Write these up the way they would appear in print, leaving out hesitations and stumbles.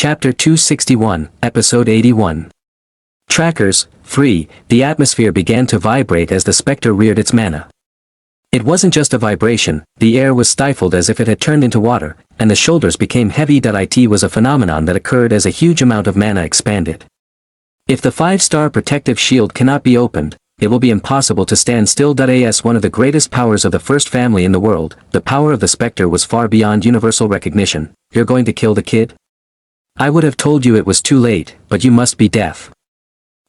Chapter 261, Episode 81. Trackers, free, the atmosphere began to vibrate as the specter reared its mana. It wasn't just a vibration, the air was stifled as if it had turned into water, and the shoulders became heavy. It was a phenomenon that occurred as a huge amount of mana expanded. If the 5-star protective shield cannot be opened, it will be impossible to stand still. As one of the greatest powers of the first family in the world, the power of the specter was far beyond universal recognition. You're going to kill the kid? I would have told you it was too late, but you must be deaf.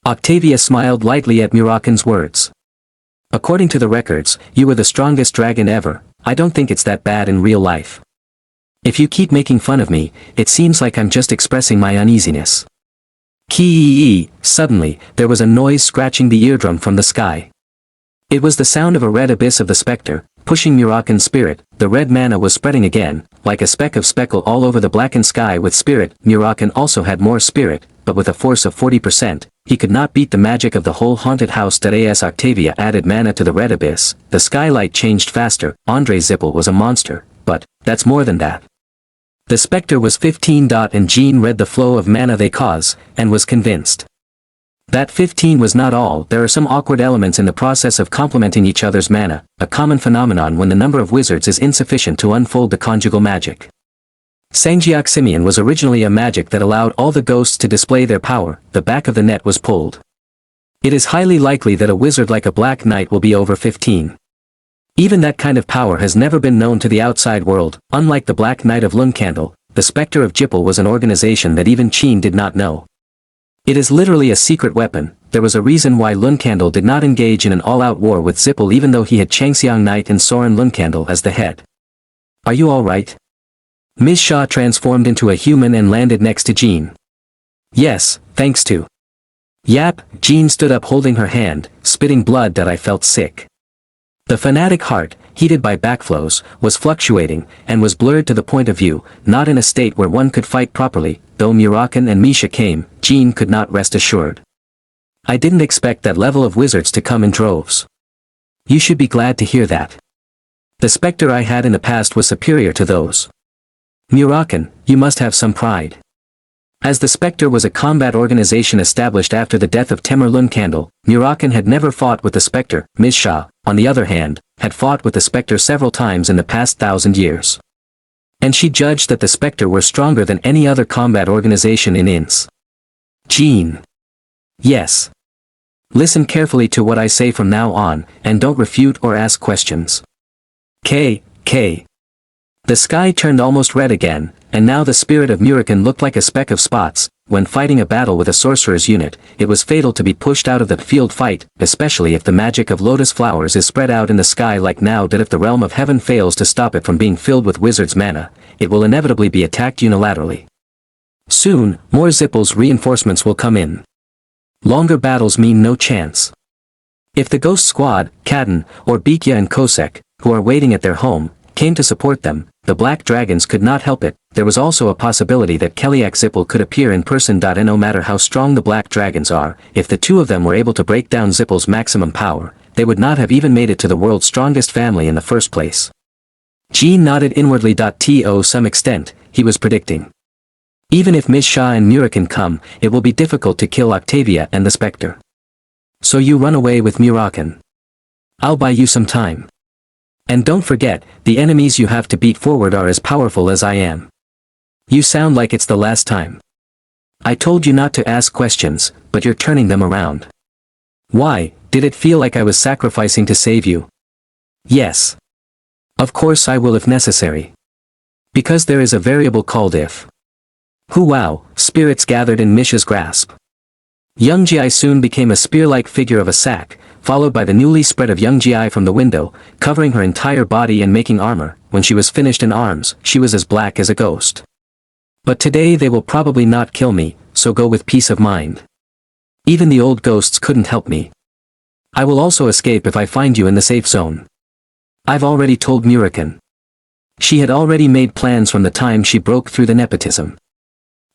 Octavia smiled lightly at Muraken's words. According to the records, you were the strongest dragon ever. I don't think it's that bad in real life. If you keep making fun of me, it seems like I'm just expressing my uneasiness. Kee-ee-ee, suddenly, there was a noise scratching the eardrum from the sky. It was the sound of a red abyss of the specter, pushing Muraken's spirit. The red mana was spreading again, like a speck of speckle all over the blackened sky with spirit. Muraken also had more spirit, but with a force of 40%, he could not beat the magic of the whole haunted house. As Octavia added mana to the red abyss, the skylight changed faster. Andre Zippel was a monster, but that's more than that. The specter was 15. And Jean read the flow of mana they cause, and was convinced. That 15 was not all. There are some awkward elements in the process of complementing each other's mana, a common phenomenon when the number of wizards is insufficient to unfold the conjugal magic. Sanjiaximian was originally a magic that allowed all the ghosts to display their power. The back of the net was pulled. It is highly likely that a wizard like a Black Knight will be over 15. Even that kind of power has never been known to the outside world. Unlike the Black Knight of Luncandle, the Spectre of Jippel was an organization that even Qin did not know. It is literally a secret weapon. There was a reason why Luncandle did not engage in an all-out war with Zippel even though he had Changxiang Knight and Soren Luncandle as the head. Are you alright? Ms. Shaw transformed into a human and landed next to Jean. Yes, thanks to. Yap, Jean stood up holding her hand, spitting blood. I felt sick. The fanatic heart, heated by backflows, was fluctuating, and was blurred to the point of view, not in a state where one could fight properly. Though Muraken and Misha came, Jean could not rest assured. I didn't expect that level of wizards to come in droves. You should be glad to hear that. The specter I had in the past was superior to those. Muraken, you must have some pride. As the Spectre was a combat organization established after the death of Temur Luncandle, Muraken had never fought with the Spectre. Ms. Shah, on the other hand, had fought with the Spectre several times in the past 1,000 years. And she judged that the Spectre were stronger than any other combat organization in Inns. Jean. Yes. Listen carefully to what I say from now on, and don't refute or ask questions. K. The sky turned almost red again, and now the spirit of Muraken looked like a speck of spots. When fighting a battle with a sorcerer's unit, it was fatal to be pushed out of the field fight, especially if the magic of lotus flowers is spread out in the sky like now. If the realm of heaven fails to stop it from being filled with wizard's mana, it will inevitably be attacked unilaterally. Soon, more Zippel's reinforcements will come in. Longer battles mean no chance. If the Ghost Squad, Kaden, or Bikya and Kosek, who are waiting at their home, came to support them, the Black Dragons could not help it. There was also a possibility that Keliak Zippel could appear in person. And no matter how strong the Black Dragons are, if the two of them were able to break down Zippel's maximum power, they would not have even made it to the world's strongest family in the first place. Jean nodded inwardly. To some extent, he was predicting. Even if Ms. Shah and Muraken come, it will be difficult to kill Octavia and the Spectre. So you run away with Muraken. I'll buy you some time. And don't forget, the enemies you have to beat forward are as powerful as I am. You sound like it's the last time. I told you not to ask questions, but you're turning them around. Why, did it feel like I was sacrificing to save you? Yes. Of course I will if necessary. Because there is a variable called if. Wow, spirits gathered in Misha's grasp. Young Ji soon became a spear-like figure of a sack, followed by the newly spread of Young Ji from the window, covering her entire body and making armor. When she was finished in arms, she was as black as a ghost. But today they will probably not kill me, so go with peace of mind. Even the old ghosts couldn't help me. I will also escape if I find you in the safe zone. I've already told Muraken. She had already made plans from the time she broke through the nepotism.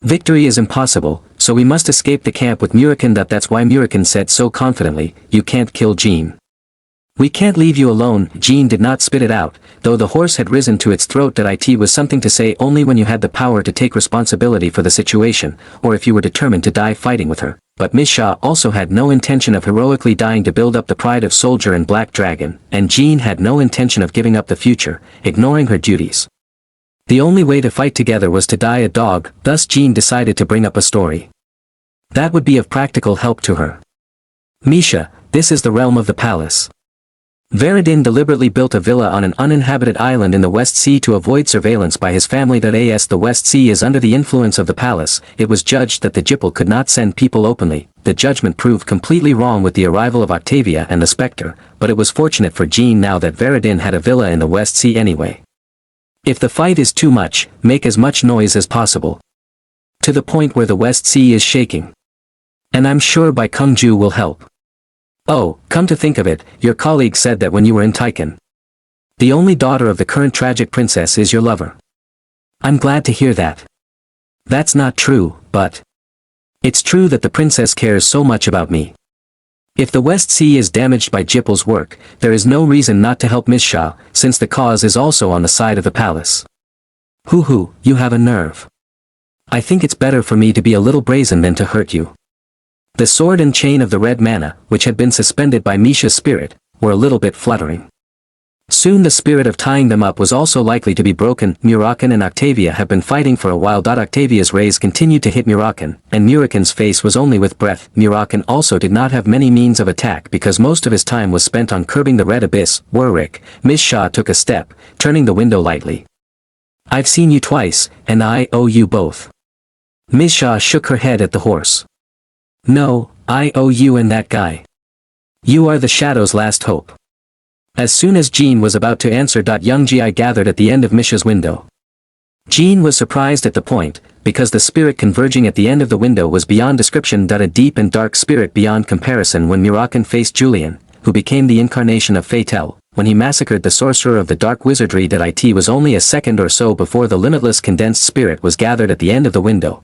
Victory is impossible, so we must escape the camp with Muraken. That's why Muraken said so confidently, you can't kill Jean. We can't leave you alone. Jean did not spit it out, though the horse had risen to its throat. That it was something to say only when you had the power to take responsibility for the situation, or if you were determined to die fighting with her. But Miss Shaw also had no intention of heroically dying to build up the pride of soldier and Black Dragon, and Jean had no intention of giving up the future, ignoring her duties. The only way to fight together was to die a dog, thus Jean decided to bring up a story that would be of practical help to her. Misha, this is the realm of the palace. Veridin deliberately built a villa on an uninhabited island in the West Sea to avoid surveillance by his family. As the West Sea is under the influence of the palace, it was judged that the Jipple could not send people openly. The judgment proved completely wrong with the arrival of Octavia and the Spectre, but it was fortunate for Jean now that Veridin had a villa in the West Sea anyway. If the fight is too much, make as much noise as possible. To the point where the West Sea is shaking. And I'm sure Bai Kungju will help. Oh, come to think of it, your colleague said that when you were in Taikan. The only daughter of the current tragic princess is your lover. I'm glad to hear that. That's not true, but it's true that the princess cares so much about me. If the West Sea is damaged by Jipple's work, there is no reason not to help Miss Shah, since the cause is also on the side of the palace. Hoo, you have a nerve. I think it's better for me to be a little brazen than to hurt you. The sword and chain of the red mana, which had been suspended by Misha's spirit, were a little bit fluttering. Soon the spirit of tying them up was also likely to be broken. Murakan and Octavia have been fighting for a while. Octavia's rays continued to hit Murakan, and Murakan's face was only with breath. Murakan also did not have many means of attack because most of his time was spent on curbing the red abyss. Warwick, Miss Shah took a step, turning the window lightly. I've seen you twice, and I owe you both. Miss Shah shook her head at the horse. No, I owe you and that guy. You are the Shadow's last hope. As soon as Jean was about to answer. Young Ji gathered at the end of Misha's window. Jean was surprised at the point, because the spirit converging at the end of the window was beyond description. A deep and dark spirit beyond comparison. When Murakan faced Julian, who became the incarnation of Fatal, when he massacred the sorcerer of the dark wizardry. It was only a second or so before the limitless condensed spirit was gathered at the end of the window.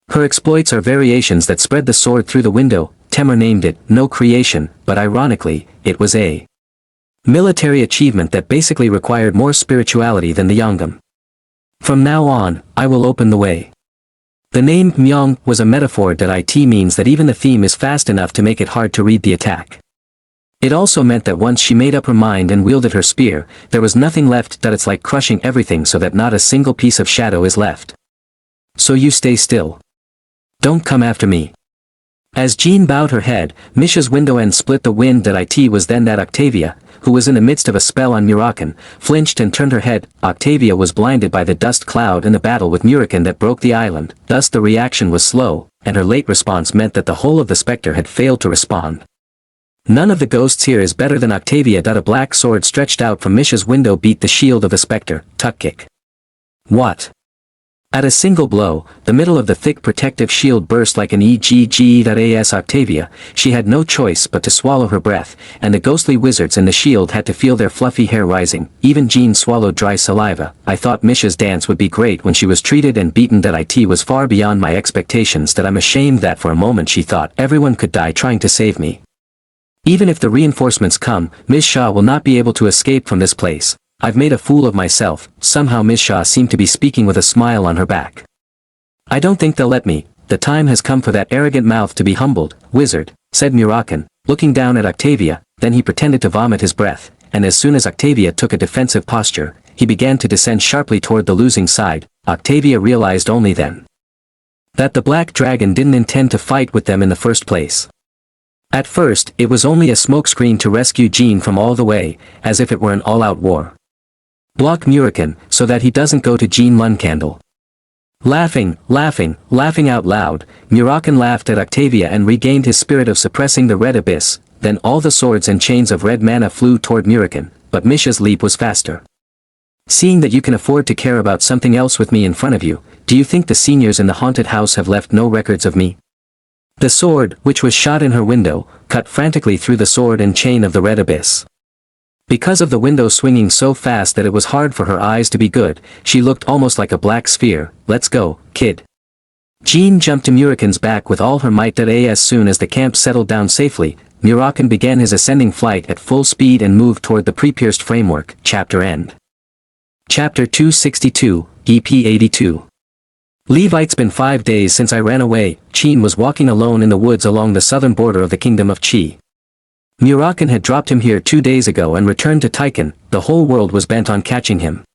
Her exploits are variations that spread the sword through the window. Temur named it No Creation, but ironically, it was a military achievement that basically required more spirituality than the Yangam. From now on, I will open the way. The name Myong was a metaphor. It means that even the theme is fast enough to make it hard to read the attack. It also meant that once she made up her mind and wielded her spear, there was nothing left. It's like crushing everything so that not a single piece of shadow is left. So you stay still. Don't come after me. As Jean bowed her head, Misha's window end split the wind. It was then that Octavia, who was in the midst of a spell on Murakan, flinched and turned her head. Octavia was blinded by the dust cloud in the battle with Murakan that broke the island, thus the reaction was slow, and her late response meant that the whole of the Spectre had failed to respond. None of the ghosts here is better than Octavia. A black sword stretched out from Misha's window beat the shield of the Spectre. Tuck kick. What? At a single blow, the middle of the thick protective shield burst like an EGG. Octavia, she had no choice but to swallow her breath, and the ghostly wizards in the shield had to feel their fluffy hair rising. Even Jean swallowed dry saliva. I thought Misha's dance would be great when she was treated and beaten. It was far beyond my expectations. I'm ashamed that for a moment she thought everyone could die trying to save me. Even if the reinforcements come, Miss Shah will not be able to escape from this place. I've made a fool of myself. Somehow Miss Shah seemed to be speaking with a smile on her back. I don't think they'll let me. The time has come for that arrogant mouth to be humbled, wizard, said Murakan, looking down at Octavia. Then he pretended to vomit his breath, and as soon as Octavia took a defensive posture, he began to descend sharply toward the losing side. Octavia realized only then that the Black Dragon didn't intend to fight with them in the first place. At first, it was only a smokescreen to rescue Jean from all the way, as if it were an all-out war. Block Murakan, so that he doesn't go to Jean Luncandle. Laughing out loud, Murakan laughed at Octavia and regained his spirit of suppressing the red abyss. Then all the swords and chains of red mana flew toward Murakan, but Misha's leap was faster. Seeing that you can afford to care about something else with me in front of you, do you think the seniors in the haunted house have left no records of me? The sword, which was shot in her window, cut frantically through the sword and chain of the red abyss. Because of the window swinging so fast that it was hard for her eyes to be good, she looked almost like a black sphere. Let's go, kid. Jean jumped to Murakan's back with all her might. As soon as the camp settled down safely, Murakan began his ascending flight at full speed and moved toward the pre-pierced framework. Chapter end. Chapter 262, EP 82. Levi, it's been 5 days since I ran away. Qin was walking alone in the woods along the southern border of the kingdom of Qi. Murakan had dropped him here 2 days ago and returned to Taikan. The whole world was bent on catching him.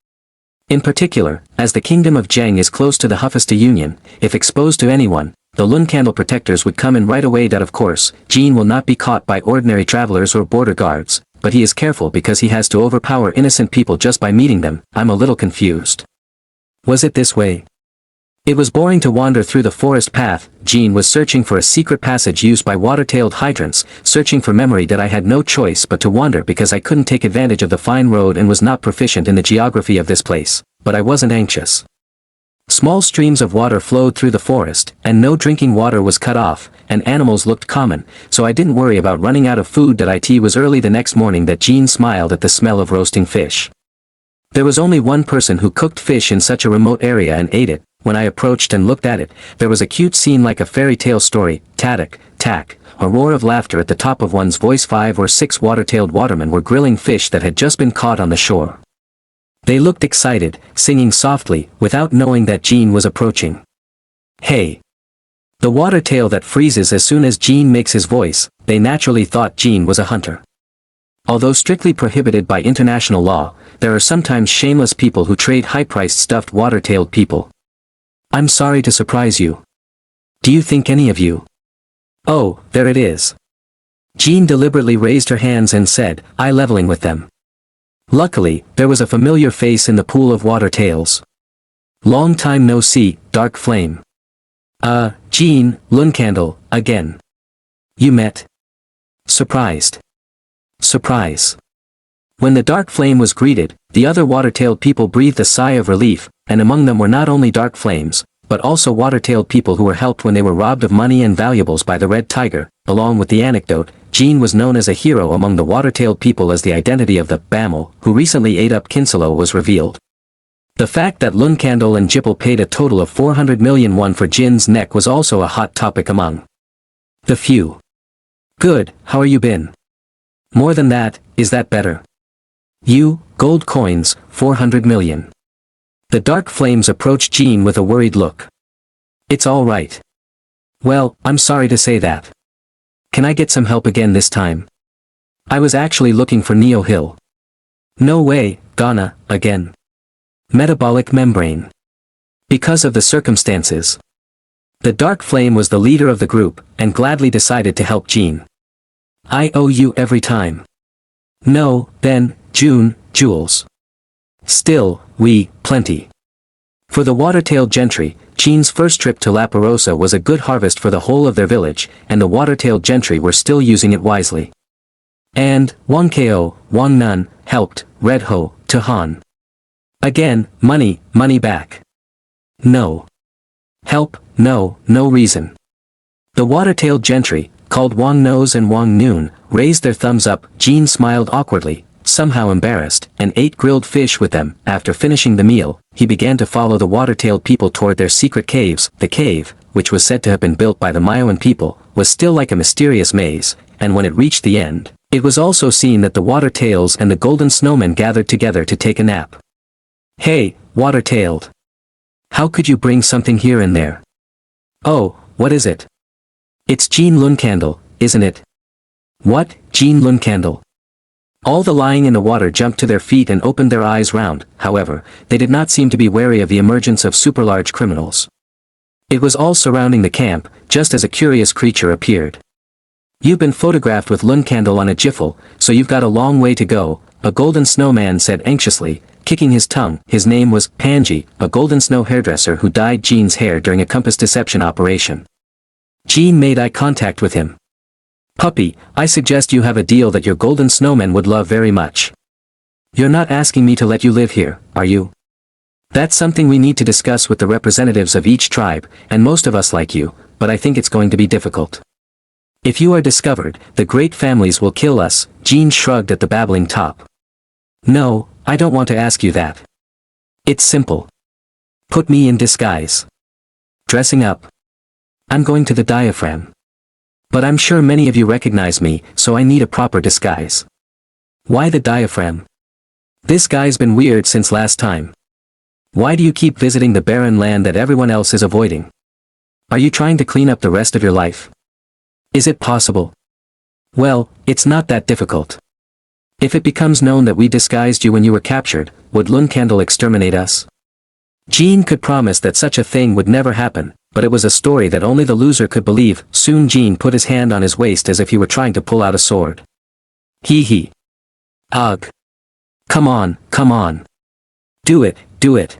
In particular, as the kingdom of Zheng is close to the Hufista Union, if exposed to anyone, the Lun Candle protectors would come in right away. Of course, Qin will not be caught by ordinary travelers or border guards, but he is careful because he has to overpower innocent people just by meeting them. I'm a little confused. Was it this way? It was boring to wander through the forest path. Qin was searching for a secret passage used by water-tailed hydrants, searching for memory that I had no choice but to wander because I couldn't take advantage of the fine road and was not proficient in the geography of this place, but I wasn't anxious. Small streams of water flowed through the forest, and no drinking water was cut off, and animals looked common, so I didn't worry about running out of food. It was early the next morning that Qin smiled at the smell of roasting fish. There was only one person who cooked fish in such a remote area and ate it. When I approached and looked at it, there was a cute scene like a fairy tale story. Tatak, tak, a roar of laughter at the top of one's voice. 5 or 6 water-tailed watermen were grilling fish that had just been caught on the shore. They looked excited, singing softly, without knowing that Qin was approaching. Hey! The water tail that freezes as soon as Qin makes his voice. They naturally thought Qin was a hunter. Although strictly prohibited by international law, there are sometimes shameless people who trade high-priced stuffed water-tailed people. I'm sorry to surprise you. Do you think any of you? Oh, there it is. Qin deliberately raised her hands and said, "I leveling with them." Luckily, there was a familiar face in the pool of water tails. Long time no see, Dark Flame. Qin, Luncandle, again. You met? Surprised. Surprise. When the Dark Flame was greeted, the other water-tailed people breathed a sigh of relief, and among them were not only Dark Flames, but also water-tailed people who were helped when they were robbed of money and valuables by the Red Tiger. Along with the anecdote, Qin was known as a hero among the water-tailed people as the identity of the Bamel, who recently ate up Kinselo, was revealed. The fact that Luncandle and Jippel paid a total of 400 million won for Jin's neck was also a hot topic among the few. Good, how are you been? More than that, is that better? You, gold coins, 400 million. The Dark Flames approached Qin with a worried look. It's all right. Well, I'm sorry to say that. Can I get some help again this time? I was actually looking for Neo Hill. No way, Ghana, again. Metabolic membrane. Because of the circumstances. The Dark Flame was the leader of the group, and gladly decided to help Qin. I owe you every time. No, then, June, jewels. Still, plenty. For the water-tailed gentry, Qin's first trip to La Perosa was a good harvest for the whole of their village, and the water-tailed gentry were still using it wisely. And, Wang Ko, Wang Nun, helped, Red Ho, to Han. Again, money back. No. Help, no reason. The water-tailed gentry, called Wang Nose and Wang Noon, raised their thumbs up. Qin smiled awkwardly, somehow embarrassed, and ate grilled fish with them. After finishing the meal, he began to follow the water-tailed people toward their secret caves. The cave, which was said to have been built by the Maoan people, was still like a mysterious maze, and when it reached the end, it was also seen that the water-tails and the golden snowmen gathered together to take a nap. Hey, water-tailed. How could you bring something here and there? Oh, what is it? It's Qin Luncandle, isn't it? What, Qin Luncandle? All the lying in the water jumped to their feet and opened their eyes round. However, they did not seem to be wary of the emergence of super-large criminals. It was all surrounding the camp, just as a curious creature appeared. You've been photographed with Luncandle on a jiffle, so you've got a long way to go, a golden snowman said anxiously, kicking his tongue. His name was Panji, a golden snow hairdresser who dyed Qin's hair during a compass deception operation. Qin made eye contact with him. Puppy, I suggest you have a deal that your golden snowman would love very much. You're not asking me to let you live here, are you? That's something we need to discuss with the representatives of each tribe, and most of us like you, but I think it's going to be difficult. If you are discovered, the great families will kill us. Qin shrugged at the babbling top. No, I don't want to ask you that. It's simple. Put me in disguise. Dressing up. I'm going to the diaphragm. But I'm sure many of you recognize me, so I need a proper disguise. Why the diaphragm? This guy's been weird since last time. Why do you keep visiting the barren land that everyone else is avoiding? Are you trying to clean up the rest of your life? Is it possible? Well, it's not that difficult. If it becomes known that we disguised you when you were captured, would Lunkandel exterminate us? Jean could promise that such a thing would never happen, but it was a story that only the loser could believe. Soon Jean put his hand on his waist as if he were trying to pull out a sword. Hee hee. Ugh. Come on, come on. Do it, do it.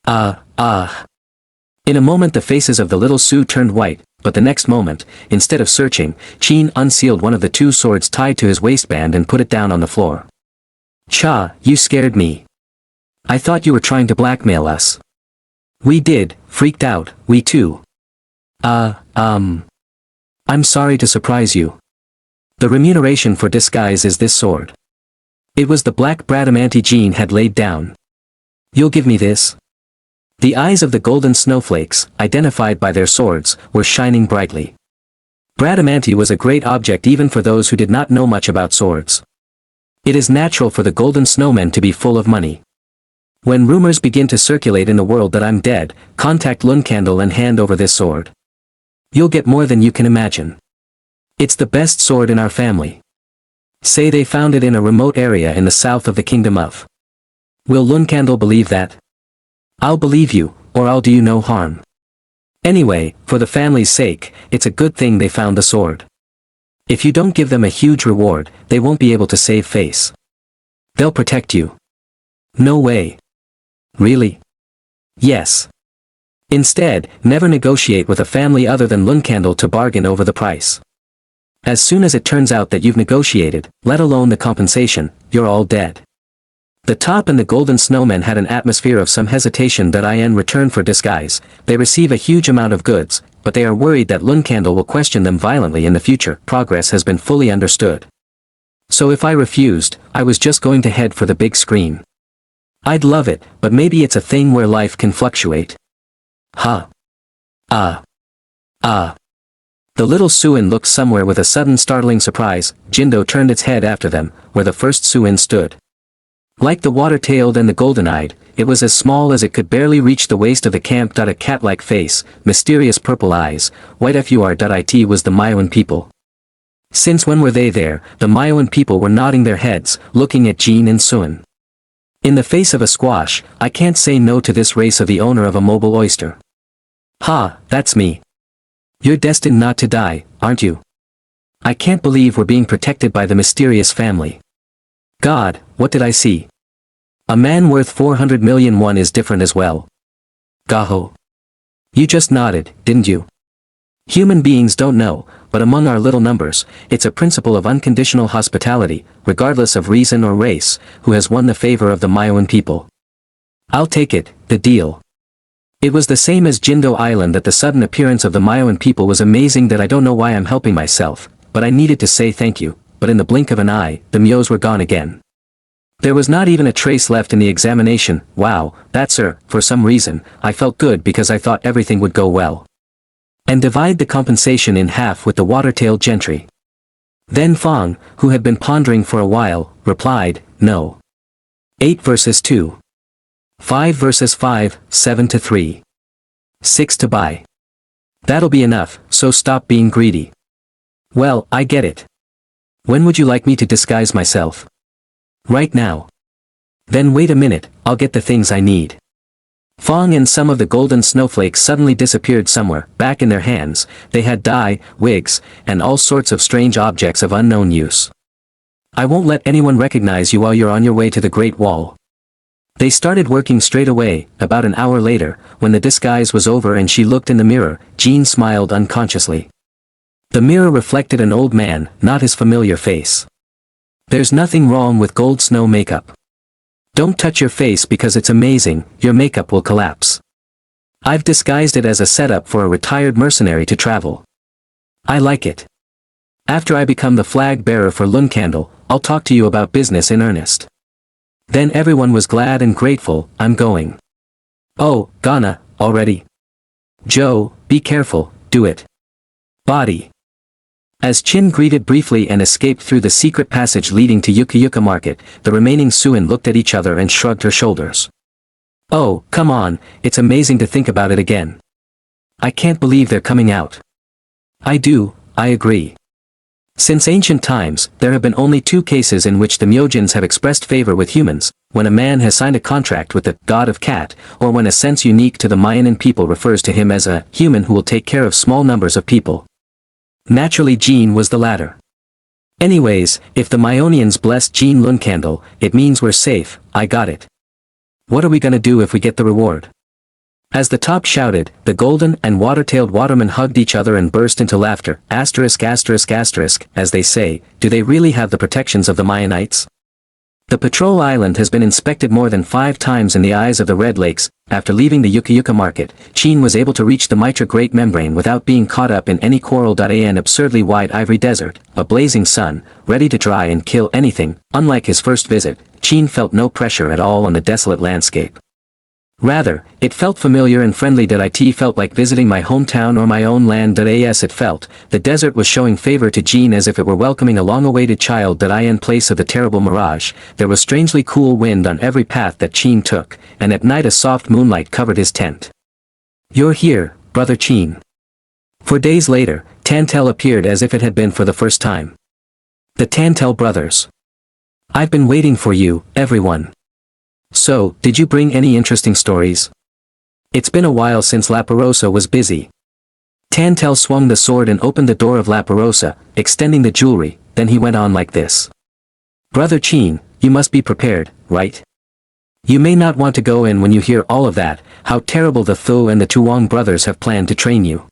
In a moment the faces of the little Sue turned white, but the next moment, instead of searching, Jean unsealed one of the two swords tied to his waistband and put it down on the floor. Cha, you scared me. I thought you were trying to blackmail us. We did, freaked out, we too. I'm sorry to surprise you. The remuneration for disguise is this sword. It was the black bradamante Jean had laid down. You'll give me this? The eyes of the golden snowflakes, identified by their swords, were shining brightly. Bradamante was a great object even for those who did not know much about swords. It is natural for the golden snowmen to be full of money. When rumors begin to circulate in the world that I'm dead, contact Lunkandel and hand over this sword. You'll get more than you can imagine. It's the best sword in our family. Say they found it in a remote area in the south of the Kingdom of. Will Lunkandel believe that? I'll believe you, or I'll do you no harm. Anyway, for the family's sake, it's a good thing they found the sword. If you don't give them a huge reward, they won't be able to save face. They'll protect you. No way. Really? Yes. Instead, never negotiate with a family other than Lunkandel to bargain over the price. As soon as it turns out that you've negotiated, let alone the compensation, you're all dead. The top and the golden snowmen had an atmosphere of some hesitation that in return for disguise, they receive a huge amount of goods, but they are worried that Lunkandel will question them violently in the future. Progress has been fully understood. So if I refused, I was just going to head for the big screen. I'd love it, but maybe it's a thing where life can fluctuate. Huh. The little Suin looked somewhere with a sudden startling surprise. Jindo turned its head after them, where the first Suin stood. Like the water-tailed and the golden-eyed, it was as small as it could barely reach the waist of the camp. A cat-like face, mysterious purple eyes, white fur.it was the Mayoan people. Since when were they there? The Mayoan people were nodding their heads, looking at Jean and Suin. In the face of a squash, I can't say no to this race of the owner of a mobile oyster. Ha, that's me. You're destined not to die, aren't you? I can't believe we're being protected by the mysterious family. God, what did I see? A man worth 400 million won is different as well. Gaho. You just nodded, didn't you? Human beings don't know, but among our little numbers, it's a principle of unconditional hospitality, regardless of reason or race, who has won the favor of the Mayoan people. I'll take it, the deal. It was the same as Jindo Island that the sudden appearance of the Mayoan people was amazing that I don't know why I'm helping myself, but I needed to say thank you, but in the blink of an eye, the Myos were gone again. There was not even a trace left in the examination. Wow, that sir, for some reason, I felt good because I thought everything would go well. And divide the compensation in half with the water-tailed gentry. Then Fong, who had been pondering for a while, replied, no. 8 versus 2. 5 versus 5, 7 to 3. 6 to buy. That'll be enough, so stop being greedy. Well, I get it. When would you like me to disguise myself? Right now. Then wait a minute, I'll get the things I need. Fong and some of the golden snowflakes suddenly disappeared somewhere. Back in their hands, they had dye, wigs, and all sorts of strange objects of unknown use. I won't let anyone recognize you while you're on your way to the Great Wall. They started working straight away. About an hour later, when the disguise was over and she looked in the mirror, Jean smiled unconsciously. The mirror reflected an old man, not his familiar face. There's nothing wrong with gold snow makeup. Don't touch your face because it's amazing, your makeup will collapse. I've disguised it as a setup for a retired mercenary to travel. I like it. After I become the flag bearer for Lunkandel, I'll talk to you about business in earnest. Then everyone was glad and grateful. I'm going. Oh, Ghana, already? Joe, be careful, do it. Body. As Chin greeted briefly and escaped through the secret passage leading to Yuka Market, the remaining Suin looked at each other and shrugged her shoulders. Oh, come on, it's amazing to think about it again. I can't believe they're coming out. I agree. Since ancient times, there have been only 2 cases in which the Myojins have expressed favor with humans, when a man has signed a contract with the god of cat, or when a sense unique to the Mayanan people refers to him as a human who will take care of small numbers of people. Naturally Jean was the latter. Anyways, if the Myonians blessed Jean Luncandle, it means we're safe. I got it. What are we gonna do if we get the reward? As the top shouted, the golden and water-tailed watermen hugged each other and burst into laughter. Asterisk, as they say, do they really have the protections of the Mayanites? The patrol island has been inspected more than 5 times in the eyes of the Red Lakes. After leaving the Yuka Market, Chin was able to reach the Mitra Great Membrane without being caught up in any coral.an absurdly wide ivory desert, a blazing sun, ready to dry and kill anything. Unlike his first visit, Chin felt no pressure at all on the desolate landscape. Rather, it felt familiar and friendly. It felt like visiting my hometown or my own land. As it felt, the desert was showing favor to Jean as if it were welcoming a long-awaited child. In place of the terrible mirage, there was strangely cool wind on every path that Jean took, and at night a soft moonlight covered his tent. You're here, brother Jean. 4 days later, Tantel appeared as if it had been for the first time. The Tantel brothers. I've been waiting for you, everyone. So, did you bring any interesting stories? It's been a while since La Perosa was busy. Tantel swung the sword and opened the door of La Perosa, extending the jewelry, then he went on like this. Brother Chin, you must be prepared, right? You may not want to go in when you hear all of that, how terrible the Thu and the Tuong brothers have planned to train you.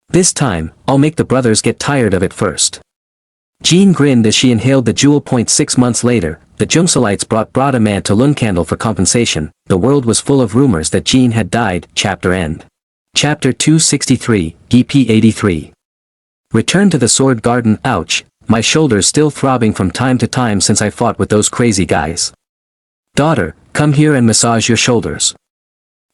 This time, I'll make the brothers get tired of it first. Jean grinned as she inhaled the jewel. 6 months later, the Jungsalites brought a man to Luncandle for compensation. The world was full of rumors that Jean had died. Chapter end. Chapter 263, EP 83. Return to the Sword Garden. Ouch, my shoulders still throbbing from time to time since I fought with those crazy guys. Daughter, come here and massage your shoulders.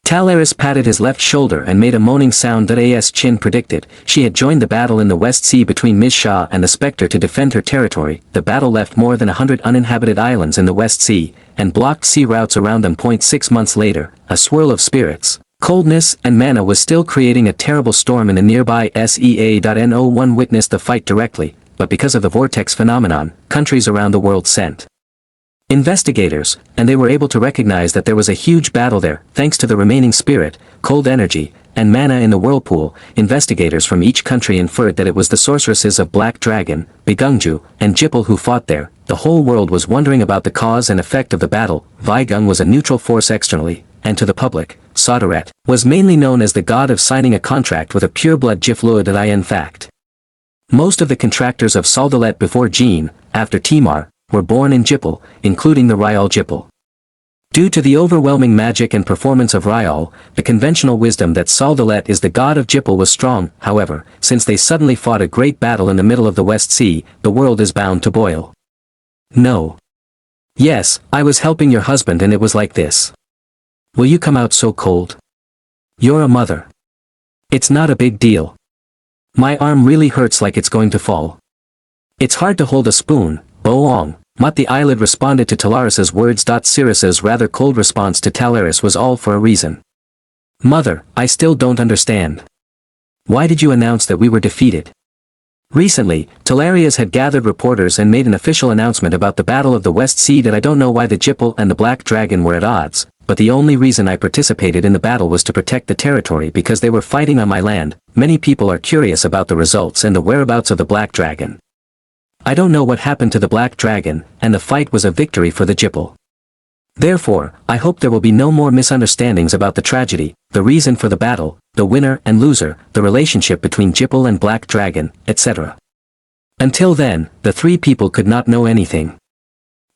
Talaris patted his left shoulder and made a moaning sound. As Chin predicted, she had joined the battle in the West Sea between Ms. Shah and the Spectre to defend her territory. The battle left more than 100 uninhabited islands in the West Sea, and blocked sea routes around them. 6 months later, a swirl of spirits, coldness and mana was still creating a terrible storm in the nearby SEA. No one witnessed the fight directly, but because of the vortex phenomenon, countries around the world sent investigators, and they were able to recognize that there was a huge battle there. Thanks to the remaining spirit, cold energy, and mana in the whirlpool, investigators from each country inferred that it was the sorceresses of Black Dragon, Bigungju, and Jipal who fought there. The whole world was wondering about the cause and effect of the battle. Vigung was a neutral force externally, and to the public, Sodaret was mainly known as the god of signing a contract with a pureblood Jifluid. In fact, most of the contractors of Saldalet before Jean, after Timar, were born in Jipal, including the Ryal Jipal. Due to the overwhelming magic and performance of Ryal, the conventional wisdom that Saldalet is the god of Jipal was strong. However, since they suddenly fought a great battle in the middle of the West Sea, the world is bound to boil. No. Yes, I was helping your husband and it was like this. Will you come out so cold? You're a mother. It's not a big deal. My arm really hurts like it's going to fall. It's hard to hold a spoon, Boong. Mut the eyelid responded to Talaris's words. Cirrus's rather cold response to Talaris was all for a reason. Mother, I still don't understand. Why did you announce that we were defeated? Recently, Talarias had gathered reporters and made an official announcement about the Battle of the West Sea. I don't know why the Jipal and the Black Dragon were at odds, but the only reason I participated in the battle was to protect the territory because they were fighting on my land. Many people are curious about the results and the whereabouts of the Black Dragon. I don't know what happened to the Black Dragon, and the fight was a victory for the Jipal. Therefore, I hope there will be no more misunderstandings about the tragedy, the reason for the battle, the winner and loser, the relationship between Jipal and Black Dragon, etc. Until then, the 3 people could not know anything.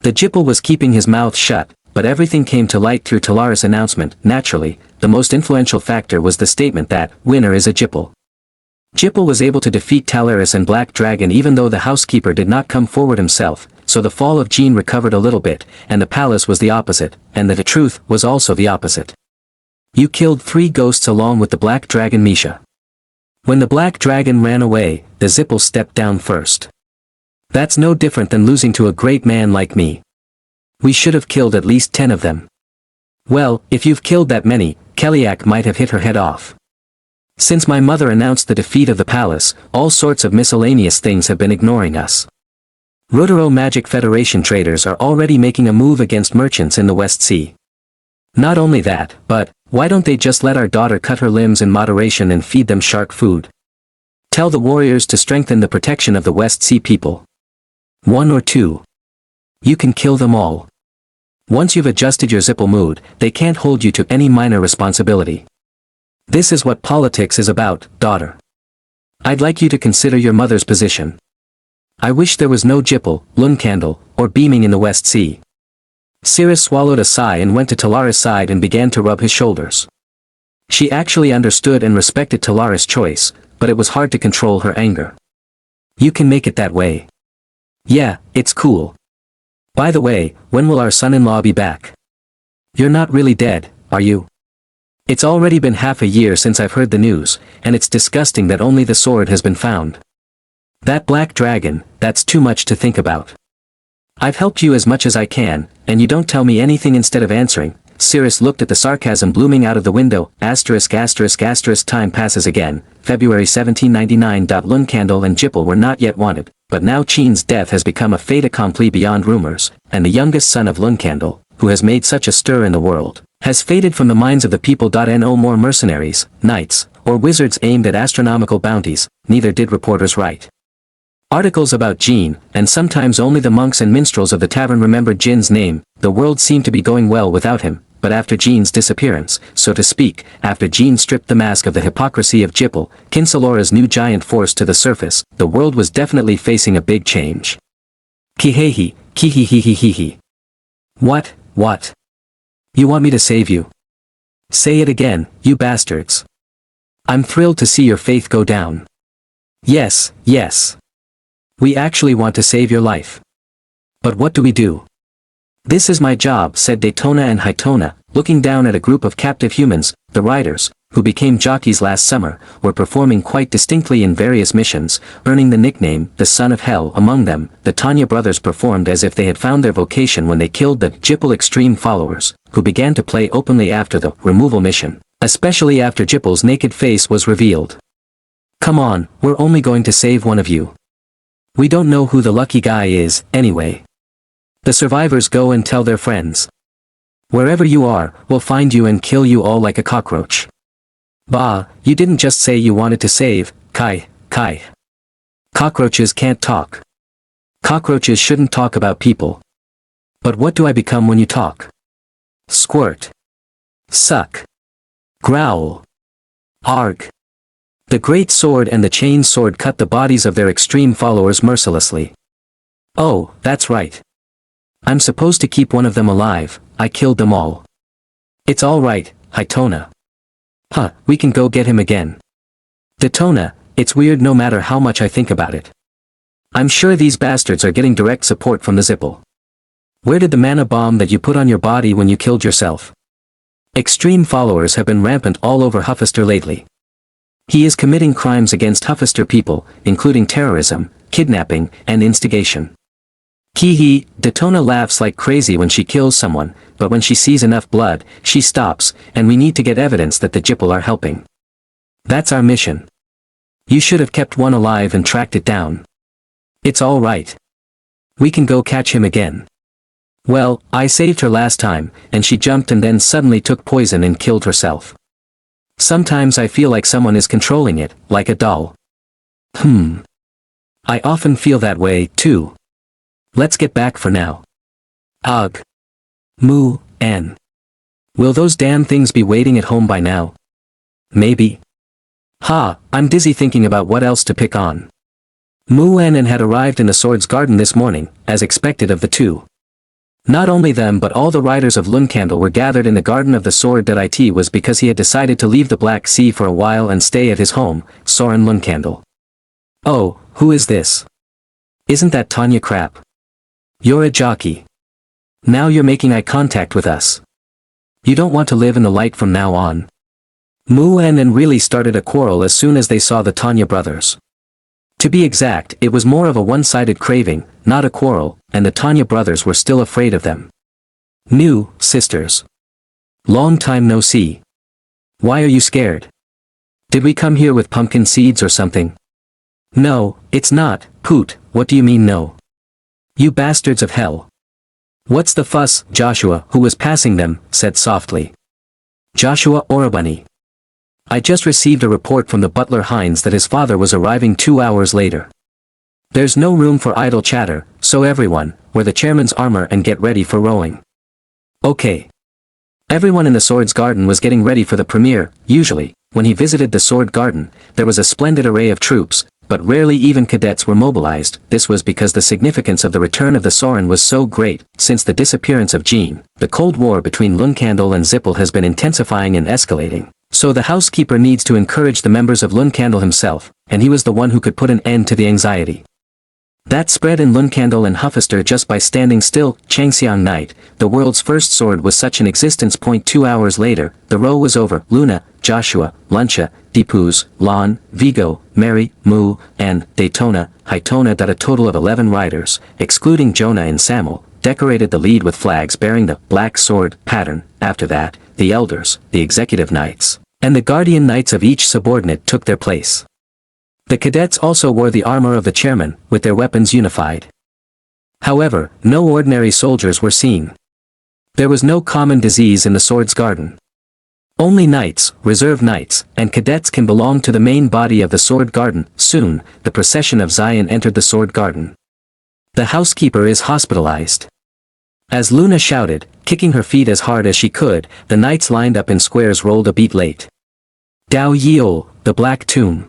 The Jipal was keeping his mouth shut, but everything came to light through Talaris' announcement. Naturally, the most influential factor was the statement that, winner is a Jipal. Jipal was able to defeat Talaris and Black Dragon even though the housekeeper did not come forward himself, so the fall of Jean recovered a little bit, and the palace was the opposite, and the truth was also the opposite. You killed 3 ghosts along with the Black Dragon Misha. When the black dragon ran away, the Zippel stepped down first. That's no different than losing to a great man like me. We should have killed at least 10 of them. Well, if you've killed that many, Keliak might have hit her head off. Since my mother announced the defeat of the palace, all sorts of miscellaneous things have been ignoring us. Rotaro Magic Federation traders are already making a move against merchants in the West Sea. Not only that, but, why don't they just let our daughter cut her limbs in moderation and feed them shark food? Tell the warriors to strengthen the protection of the West Sea people. 1 or 2. You can kill them all. Once you've adjusted your Zippel mood, they can't hold you to any minor responsibility. This is what politics is about, daughter. I'd like you to consider your mother's position. I wish there was no Jippel, Luncandle, or beaming in the West Sea. Cirrus swallowed a sigh and went to Talara's side and began to rub his shoulders. She actually understood and respected Talara's choice, but it was hard to control her anger. You can make it that way. Yeah, it's cool. By the way, when will our son-in-law be back? You're not really dead, are you? It's already been half a year since I've heard the news, and it's disgusting that only the sword has been found. That black dragon, that's too much to think about. I've helped you as much as I can, and you don't tell me anything instead of answering. Cirrus looked at the sarcasm blooming out of the window. Time passes again. February 1799. Luncandle and Jippel were not yet wanted, but now Chin's death has become a fait accompli beyond rumors, and the youngest son of Luncandle, who has made such a stir in the world, has faded from the minds of the people. No more mercenaries, knights, or wizards aimed at astronomical bounties, neither did reporters write articles about Jin, and sometimes only the monks and minstrels of the tavern remembered Jin's name. The world seemed to be going well without him, but after Jin's disappearance, so to speak, after Jin stripped the mask of the hypocrisy of Jippel, Kinselora's new giant force to the surface, the world was definitely facing a big change. Kihehe, kihehehehehe. What? You want me to save you? Say it again, you bastards. I'm thrilled to see your faith go down. Yes. We actually want to save your life. But what do we do? This is my job, said Daytona and Hytona, looking down at a group of captive humans. The riders, who became jockeys last summer, were performing quite distinctly in various missions, earning the nickname, the Son of Hell. Among them, the Tanya brothers performed as if they had found their vocation when they killed the Jippel extreme followers, who began to play openly after the removal mission, especially after Jippel's naked face was revealed. Come on, we're only going to save one of you. We don't know who the lucky guy is, anyway. The survivors go and tell their friends. Wherever you are, we'll find you and kill you all like a cockroach. Bah, you didn't just say you wanted to save, Kai. Cockroaches can't talk. Cockroaches shouldn't talk about people. But what do I become when you talk? Squirt. Suck. Growl. Arg. The great sword and the chain sword cut the bodies of their extreme followers mercilessly. Oh, that's right. I'm supposed to keep one of them alive. I killed them all. It's all right, Hytona. We can go get him again. Daytona, it's weird no matter how much I think about it. I'm sure these bastards are getting direct support from the Zippel. Where did the mana bomb that you put on your body when you killed yourself? Extreme followers have been rampant all over Huffister lately. He is committing crimes against Huffister people, including terrorism, kidnapping, and instigation. Daytona laughs like crazy when she kills someone, but when she sees enough blood, she stops, and we need to get evidence that the Jippel are helping. That's our mission. You should have kept one alive and tracked it down. It's all right. We can go catch him again. Well, I saved her last time, and she jumped and then suddenly took poison and killed herself. Sometimes I feel like someone is controlling it, like a doll. I often feel that way, too. Let's get back for now. Ugh. Moo, N. Will those damn things be waiting at home by now? Maybe. I'm dizzy thinking about what else to pick on. Moo N had arrived in the Sword's Garden this morning, as expected of the two. Not only them but all the riders of Luncandle were gathered in the Garden of the Sword. It was because he had decided to leave the Black Sea for a while and stay at his home, Soren Luncandle. Oh, who is this? Isn't that Tanya crap? You're a jockey. Now you're making eye contact with us. You don't want to live in the light from now on. Muan and really started a quarrel as soon as they saw the Tanya brothers. To be exact, it was more of a one-sided craving, not a quarrel, and the Tanya brothers were still afraid of them. New sisters. Long time no see. Why are you scared? Did we come here with pumpkin seeds or something? No, it's not. Poot, what do you mean no? You bastards of hell. What's the fuss? Joshua, who was passing them, said softly. Joshua Orabunny. I just received a report from the butler Hines that his father was arriving 2 hours later. There's no room for idle chatter, so everyone, wear the chairman's armor and get ready for rowing. Okay. Everyone in the Sword's Garden was getting ready for the premiere. Usually, when he visited the Sword Garden, there was a splendid array of troops, but rarely even cadets were mobilized. This was because the significance of the return of the Soren was so great. Since the disappearance of Jean, the Cold War between Lundkandel and Zippel has been intensifying and escalating. So the housekeeper needs to encourage the members of Lundkandel himself, and he was the one who could put an end to the anxiety. That spread in Lundkandel and Huffister just by standing still. Changxiang night, the world's first sword was such an existence. 2 hours later, the row was over. Luna, Joshua, Luncia, Deepuz, Lon, Vigo, Mary, Mu, and Daytona, Haitona. A total of 11 riders, excluding Jonah and Samuel, decorated the lead with flags bearing the black sword pattern. After that, the elders, the executive knights, and the guardian knights of each subordinate took their place. The cadets also wore the armor of the chairman, with their weapons unified. However, no ordinary soldiers were seen. There was no common disease in the Sword's Garden. Only knights, reserve knights, and cadets can belong to the main body of the Sword Garden. Soon, the procession of Zion entered the Sword Garden. The housekeeper is hospitalized. As Luna shouted, kicking her feet as hard as she could, the knights lined up in squares rolled a beat late. Dao Yeol, the Black Tomb.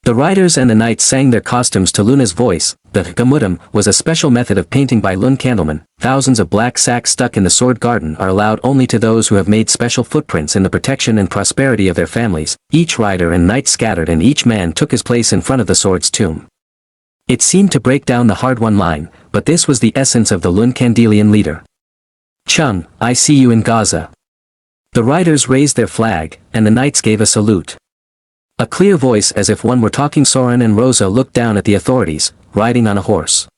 The riders and the knights sang their costumes to Luna's voice. The Gamudam was a special method of painting by Lund Candleman. Thousands of black sacks stuck in the Sword Garden are allowed only to those who have made special footprints in the protection and prosperity of their families. Each rider and knight scattered and each man took his place in front of the Sword's tomb. It seemed to break down the hard-won line, but this was the essence of the Lundkandelian leader. Chung, I see you in Gaza. The riders raised their flag, and the knights gave a salute. A clear voice as if one were talking. Soren and Rosa looked down at the authorities, riding on a horse.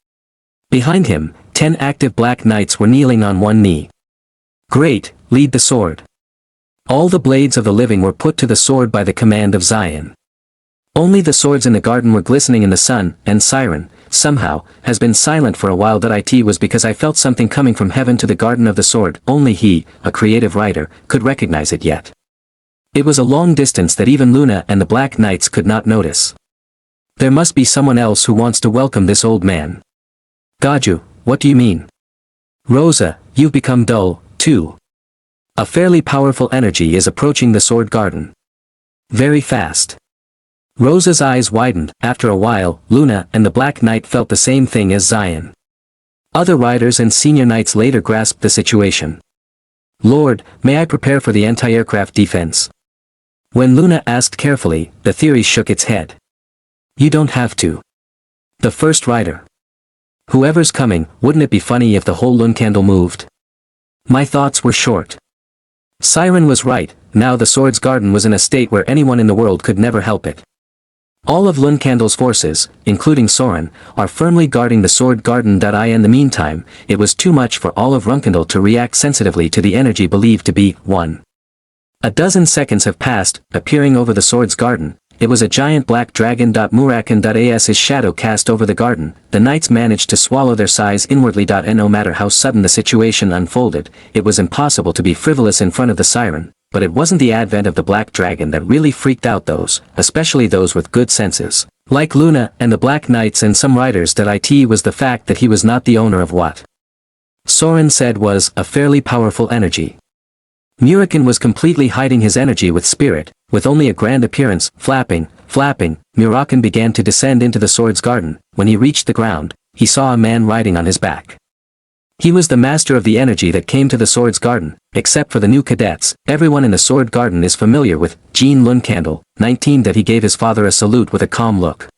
Behind him, 10 active black knights were kneeling on one knee. Great, lead the sword. All the blades of the living were put to the sword by the command of Zion. Only the swords in the garden were glistening in the sun, and Siren, somehow, has been silent for a while. It was because I felt something coming from heaven to the garden of the sword. Only he, a creative writer, could recognize it yet. It was a long distance that even Luna and the Black Knights could not notice. There must be someone else who wants to welcome this old man. Gaju, what do you mean? Rosa, you've become dull, too. A fairly powerful energy is approaching the sword garden. Very fast. Rosa's eyes widened. After a while, Luna and the Black Knight felt the same thing as Zion. Other riders and senior knights later grasped the situation. Lord, may I prepare for the anti-aircraft defense? When Luna asked carefully, the theory shook its head. You don't have to. The first rider. Whoever's coming, wouldn't it be funny if the whole Lundkandel moved? My thoughts were short. Siren was right. Now the Sword's Garden was in a state where anyone in the world could never help it. All of Lundkandel's forces, including Soren, are firmly guarding the Sword Garden. In the meantime, it was too much for all of Runkandel to react sensitively to the energy believed to be one. A dozen seconds have passed, appearing over the Sword's Garden. It was a giant black dragon. Murakan.as's shadow cast over the garden. The knights managed to swallow their sighs inwardly. And no matter how sudden the situation unfolded, it was impossible to be frivolous in front of the siren. But it wasn't the advent of the black dragon that really freaked out those, especially those with good senses, like Luna and the Black Knights and some riders. It was the fact that he was not the owner of what Soren said was a fairly powerful energy. Murakan was completely hiding his energy with spirit, with only a grand appearance. Flapping, Murakan began to descend into the Sword's Garden. When he reached the ground, he saw a man riding on his back. He was the master of the energy that came to the Sword's Garden. Except for the new cadets, everyone in the Sword Garden is familiar with Jean Lundkandel, 19. He gave his father a salute with a calm look.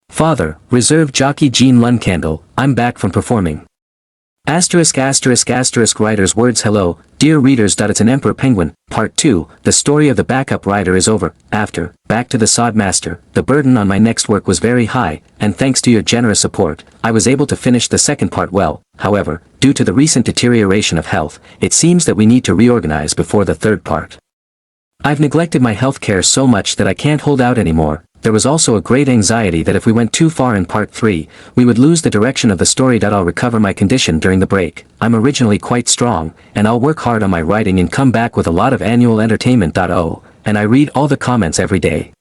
Father, reserve jockey Jean Lundkandel, I'm back from performing. Asterisk asterisk asterisk writer's words. Hello, dear readers. It's an Emperor Penguin, Part 2, the story of the backup rider is over. After, back to the Swordmaster, the burden on my next work was very high, and thanks to your generous support, I was able to finish the second part well. However, due to the recent deterioration of health, it seems that we need to reorganize before the third part. I've neglected my health care so much that I can't hold out anymore. There was also a great anxiety that if we went too far in part 3, we would lose the direction of the story. I'll recover my condition during the break. I'm originally quite strong, and I'll work hard on my writing and come back with a lot of annual entertainment. Oh, and I read all the comments every day.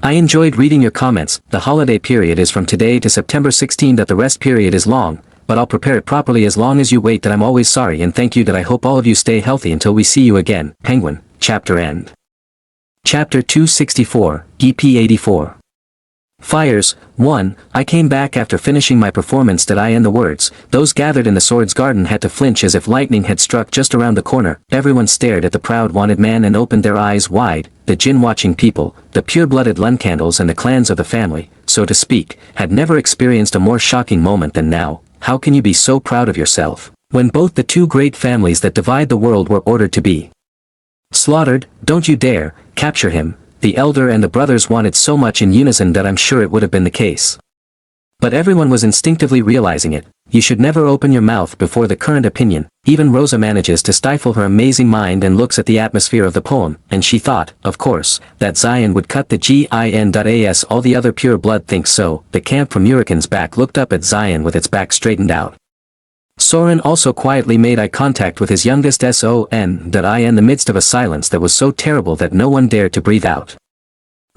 I enjoyed reading your comments. The holiday period is from today to September 16. The rest period is long, but I'll prepare it properly as long as you wait. I'm always sorry and thank you. I hope all of you stay healthy until we see you again. Penguin, chapter end. Chapter 264, EP 84. Fires. 1. I came back after finishing my performance. And the words, those gathered in the sword's garden had to flinch as if lightning had struck just around the corner. Everyone stared at the proud wanted man and opened their eyes wide. The gin-watching people, the pure-blooded Luncandles and the clans of the family, so to speak, had never experienced a more shocking moment than now. How can you be so proud of yourself, when both the two great families that divide the world were ordered to be slaughtered? Don't you dare capture him. The elder and the brothers wanted so much in unison that I'm sure it would have been the case. But everyone was instinctively realizing it. You should never open your mouth before the current opinion. Even Rosa manages to stifle her amazing mind and looks at the atmosphere of the poem, and she thought, of course, that Zion would cut the gin.as. All the other pure blood thinks so. The camp from Uriken's back looked up at Zion with its back straightened out. Soren also quietly made eye contact with his youngest son in the midst of a silence that was so terrible that no one dared to breathe out.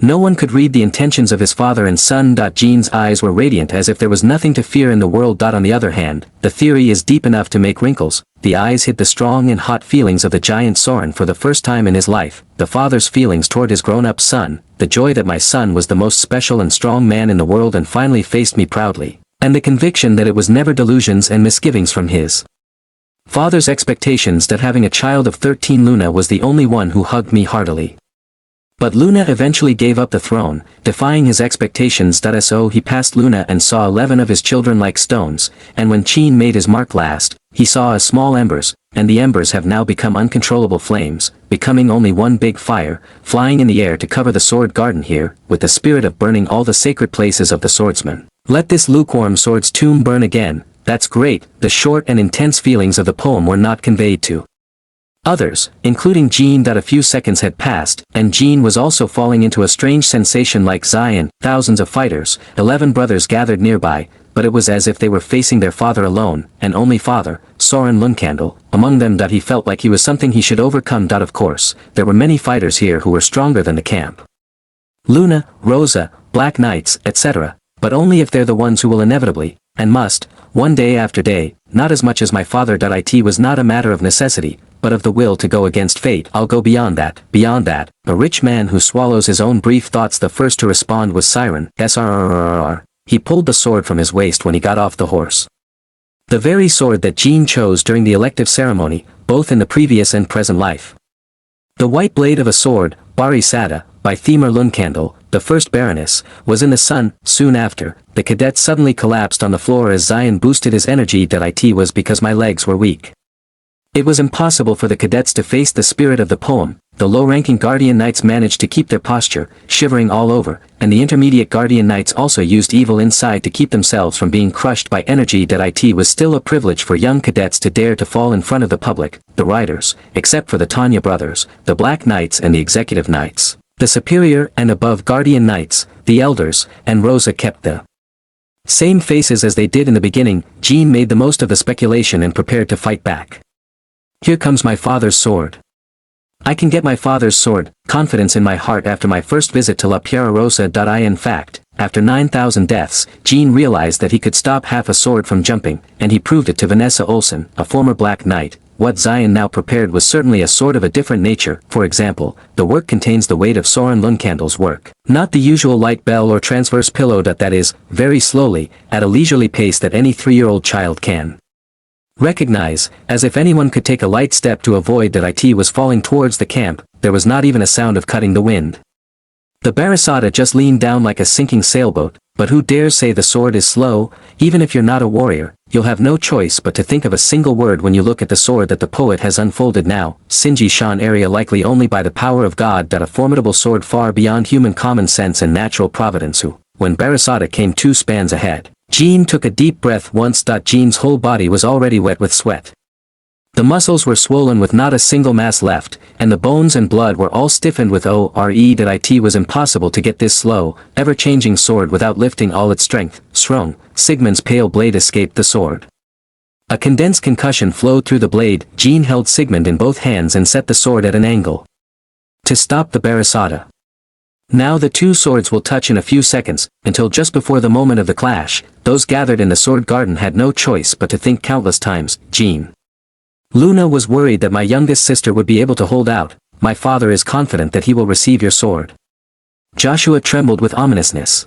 No one could read the intentions of his father and son. Jean's eyes were radiant as if there was nothing to fear in the world. On the other hand, the theory is deep enough to make wrinkles. The eyes hid the strong and hot feelings of the giant Soren for the first time in his life. The father's feelings toward his grown-up son, the joy that my son was the most special and strong man in the world and finally faced me proudly, and the conviction that it was never delusions and misgivings from his father's expectations. Having a child of 13, Luna was the only one who hugged me heartily. But Luna eventually gave up the throne, defying his expectations. So he passed Luna and saw 11 of his children like stones, and when Chin made his mark last, he saw small embers, and the embers have now become uncontrollable flames, becoming only one big fire, flying in the air to cover the sword garden here, with the spirit of burning all the sacred places of the swordsman. Let this lukewarm sword's tomb burn again. That's great. The short and intense feelings of the poem were not conveyed to others, including Jean. A few seconds had passed, and Jean was also falling into a strange sensation like Zion. Thousands of fighters, 11 brothers gathered nearby, but it was as if they were facing their father alone, and only father, Soren Luncandle, among them. He felt like he was something he should overcome. Of course, there were many fighters here who were stronger than the camp. Luna, Rosa, Black Knights, etc., but only if they're the ones who will inevitably, and must, one day after day, not as much as my father. It was not a matter of necessity, but of the will to go against fate. I'll go beyond that. A rich man who swallows his own brief thoughts. The first to respond was Siren. Srrr. He pulled the sword from his waist when he got off the horse. The very sword that Jean chose during the elective ceremony, both in the previous and present life. The white blade of a sword, Bari Sada, by Themar Luncandle, the first Baroness, was in the sun. Soon after, the cadet suddenly collapsed on the floor as Zion boosted his energy. It was because my legs were weak. It was impossible for the cadets to face the spirit of the poem. The low-ranking Guardian Knights managed to keep their posture, shivering all over, and the intermediate Guardian Knights also used evil inside to keep themselves from being crushed by energy. It was still a privilege for young cadets to dare to fall in front of the public, the riders, except for the Tanya brothers, the Black Knights and the Executive Knights, the superior and above Guardian Knights, the elders, and Rosa kept the same faces as they did in the beginning. Jean made the most of the speculation and prepared to fight back. Here comes my father's sword. I can get my father's sword. Confidence in my heart after my first visit to La Piera Rosa. In fact, after 9,000 deaths, Jean realized that he could stop half a sword from jumping, and he proved it to Vanessa Olsen, a former Black Knight. What Zion now prepared was certainly a sword of a different nature. For example, the work contains the weight of Soren Luncandle's work. Not the usual light bell or transverse pillow. That is, very slowly, at a leisurely pace that any 3-year-old child can recognize, as if anyone could take a light step to avoid. It was falling towards the camp. There was not even a sound of cutting the wind. The Barasada just leaned down like a sinking sailboat. But who dares say the sword is slow? Even if you're not a warrior, you'll have no choice but to think of a single word when you look at the sword that the poet has unfolded now. Sinji Shan area likely only by the power of God, that a formidable sword far beyond human common sense and natural providence. Who, when Barasada came 2 spans ahead, Jean took a deep breath once. Jean's whole body was already wet with sweat. The muscles were swollen with not a single mass left, and the bones and blood were all stiffened with it was impossible to get this slow, ever-changing sword without lifting all its strength. Srung, Sigmund's pale blade escaped the sword. A condensed concussion flowed through the blade. Jean held Sigmund in both hands and set the sword at an angle to stop the Barasada. Now the 2 swords will touch in a few seconds. Until just before the moment of the clash, those gathered in the sword garden had no choice but to think countless times, Jean. Luna was worried that my youngest sister would be able to hold out. My father is confident that he will receive your sword. Joshua trembled with ominousness.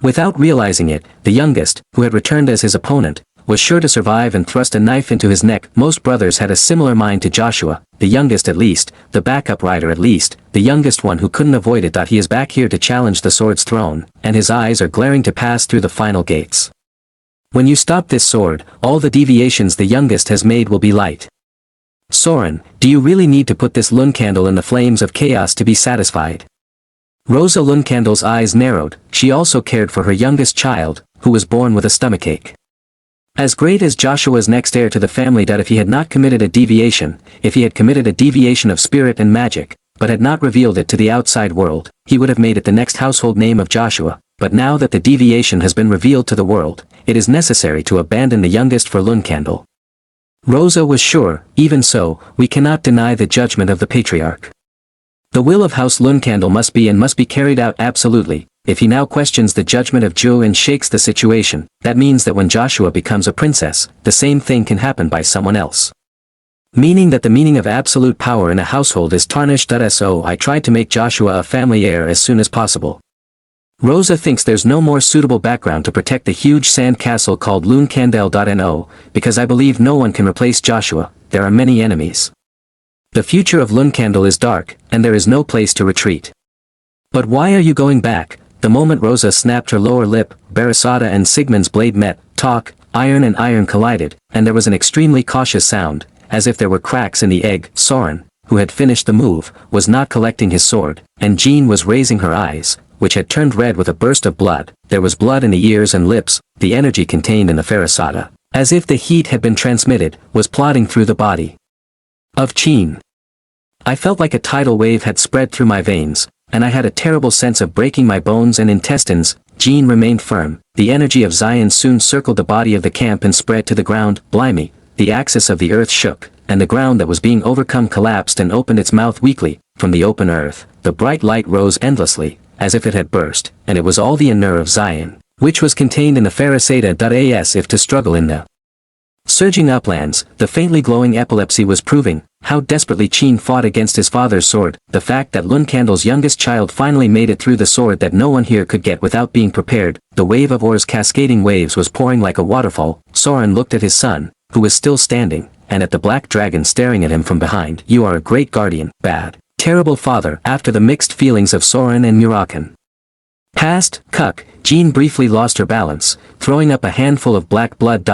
Without realizing it, the youngest, who had returned as his opponent, was sure to survive and thrust a knife into his neck. Most brothers had a similar mind to Joshua, the youngest at least, the backup rider at least, the youngest one who couldn't avoid it. He is back here to challenge the sword's throne, and his eyes are glaring to pass through the final gates. When you stop this sword, all the deviations the youngest has made will be light. Soren, do you really need to put this Lun candle in the flames of chaos to be satisfied? Rosa Lundcandle's eyes narrowed. She also cared for her youngest child, who was born with a stomachache. As great as Joshua's next heir to the family, that if he had not committed a deviation, if he had committed a deviation of spirit and magic, but had not revealed it to the outside world, he would have made it the next household name of Joshua. But now that the deviation has been revealed to the world, it is necessary to abandon the youngest for Lundcandle. Rosa was sure. Even so, we cannot deny the judgment of the patriarch. The will of House Lundcandle must be carried out absolutely. If he now questions the judgment of Joe and shakes the situation, that means that when Joshua becomes a princess, the same thing can happen by someone else. Meaning that the meaning of absolute power in a household is tarnished. So I tried to make Joshua a family heir as soon as possible. Rosa thinks there's no more suitable background to protect the huge sand castle called Lundcandle. Because I believe no one can replace Joshua. There are many enemies. The future of Lundcandle is dark, and there is no place to retreat. But why are you going back? The moment Rosa snapped her lower lip, Barasada and Sigmund's blade met. Iron and iron collided, and there was an extremely cautious sound, as if there were cracks in the egg. Soren, who had finished the move, was not collecting his sword, and Jean was raising her eyes, which had turned red with a burst of blood. There was blood in the ears and lips. The energy contained in the Farasada, as if the heat had been transmitted, was plodding through the body of Jean. I felt like a tidal wave had spread through my veins, and I had a terrible sense of breaking my bones and intestines. Jean remained firm. The energy of Zion soon circled the body of the camp and spread to the ground. Blimey, the axis of the earth shook, and the ground that was being overcome collapsed and opened its mouth weakly. From the open earth, the bright light rose endlessly, as if it had burst, and it was all the inner of Zion, which was contained in the Farasada. As if to struggle in the surging uplands, the faintly glowing epilepsy was proving how desperately Jean fought against his father's sword. The fact that Lundcandle's youngest child finally made it through the sword that no one here could get without being prepared. The wave of Or's cascading waves was pouring like a waterfall. Soren looked at his son, who was still standing, and at the black dragon staring at him from behind. You are a great guardian, bad, terrible father. After the mixed feelings of Soren and Murakan passed, Jean briefly lost her balance, throwing up a handful of black blood.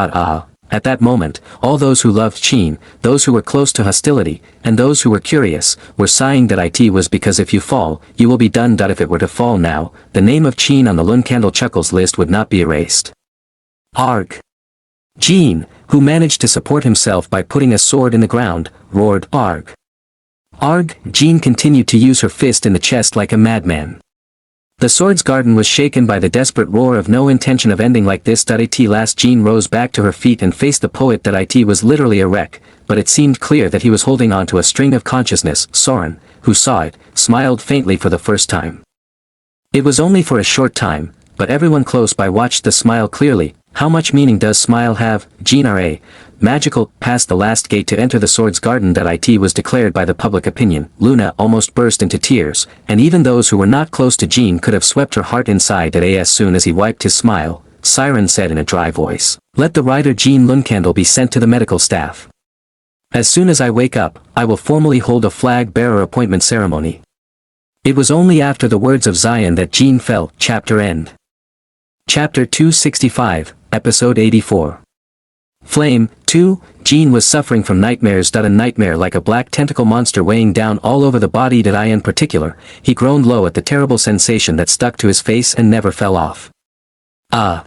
At that moment, all those who loved Jean, those who were close to hostility, and those who were curious, were sighing that it was because if you fall, you will be done. If it were to fall now, the name of Jean on the Lundcandle Chuckles list would not be erased. Arg! Jean, who managed to support himself by putting a sword in the ground, roared, Arg! Arg! Jean continued to use her fist in the chest like a madman. The sword's garden was shaken by the desperate roar of no intention of ending like this. At last Jean rose back to her feet and faced the poet. It was literally a wreck, but it seemed clear that he was holding on to a string of consciousness. Soren, who saw it, smiled faintly for the first time. It was only for a short time, but everyone close by watched the smile clearly. How much meaning does smile have? Jean magical, past the last gate to enter the sword's garden. It was declared by the public opinion. Luna almost burst into tears, and even those who were not close to Jean could have swept her heart inside. As soon as he wiped his smile, Siren said in a dry voice, let the rider Jean Lundcandle be sent to the medical staff. As soon as I wake up, I will formally hold a flag bearer appointment ceremony. It was only after the words of Zion that Jean fell. Chapter end. Chapter 265, Episode 84. Flame, 2, Jean was suffering from nightmares. A nightmare like a black tentacle monster weighing down all over the body. I in particular, he groaned low at the terrible sensation that stuck to his face and never fell off. Ah.